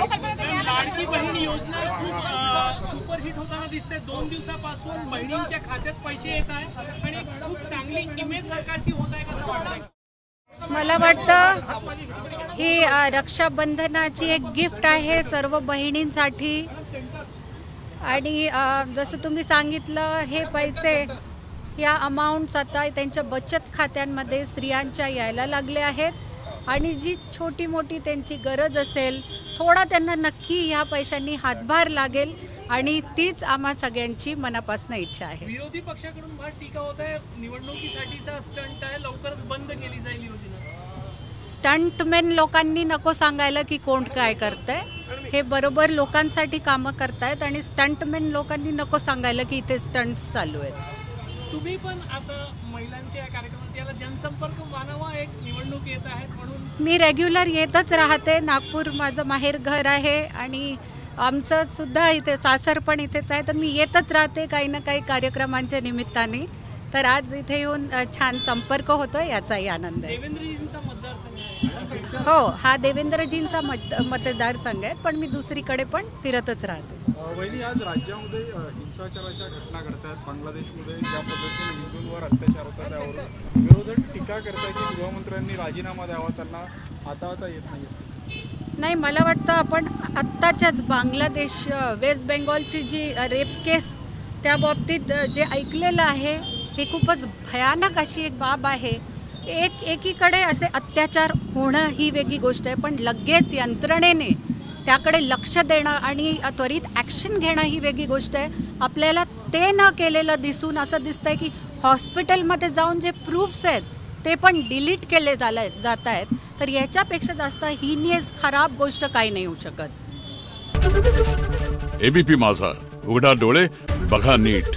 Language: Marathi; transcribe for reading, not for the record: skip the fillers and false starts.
लाडकी बहीण योजना खूप सुपरहिट होताना दिसते। 2 दिवसापासून बहिणींच्या खात्यात पैसे येत आहेत आणि खूप चांगली इमेज सरकारची होत आहे कसं वाटतंय? मला वाटतं ही रक्षाबंधनाची एक गिफ्ट आहे सर्व बहिणींसाठी आणि जसं तुम्ही सांगितलं हे पैसे या अमाऊंट्स आता त्यांच्या बचत खात्यांमध्ये स्त्रियांच्या यायला लागले आहेत आणि जी छोटी मोठी त्यांची गरज असेल थोडा त्यांना नक्की ह्या पैशांनी हातभार लागेल आणि तीच आम्हा सगळ्यांची मनापासून इच्छा आहे। विरोधी पक्षाकडून फार टीका होत आहे, निवडणुकीसाठीचा स्टंट आहे, लवकरच बंद केली जाईल योजना। स्टंटमॅन लोकांनी नको सांगायला की कोण काय करतंय, हे बरोबर लोकांसाठी कामं करतायत आणि स्टंटमॅन लोकांनी नको सांगायला की इथे स्टंट्स चालू आहेत। तुम्ही पण आता महिलांच्या कार्यक्रमात याला जनसंपर्क मानावा, एक निवडणूक येत आहेत म्हणून मी रेग्युलर येतच राहते। नागपूर माझं माहेर घर आहे आणि आमचं सुद्धा इथे सासर पण इथेच आहे, तर मी येतच राहते काही ना काही कार्यक्रमांच्या निमित्ताने। तर आज इथे येऊन छान संपर्क होतोय याचाही आनंद आहे। देवेंद्रजींचा मतदारसंघ आहे। हो, हा देवेंद्रजींचा मतदारसंघ आहे, पण मी दुसरीकडे पण फिरतच राहते। वहिनी, आज राज्यामध्ये हिंसाचाराच्या घटना घडतात। बांगलादेशमध्ये ज्या पद्धतीने हिंदूंवर अत्याचार होतात त्यावर विरोधक टीका करतात की गृहमंत्र्यांनी राजीनामा द्यावा, त्यांना हाताळता येत नाही। नाही, मला वाटतं आपण आत्ताच्याच बांगलादेश वेस्ट बेंगॉलची जी रेप केस त्या बाबतीत जे ऐकलेलं आहे हे खूपच भयानक अशी एक बाब आहे। एकीकडे असे अत्याचार होणं ही वेगळी गोष्ट आहे, पण लगेच यंत्रणेने त्याकडे लक्ष देणं आणि त्वरित ॲक्शन घेणं ही वेगळी गोष्ट आहे। आपल्याला ते न केलेलं दिसून असं दिसतंय की हॉस्पिटलमध्ये जाऊन जे प्रूफ्स आहेत ते पण डिलीट केले जात आहेत, तर याच्यापेक्षा जास्त हिनियस खराब गोष्ट काही नाही होऊ शकत। एबीपी माझा, उघडा डोळे बघा नीट।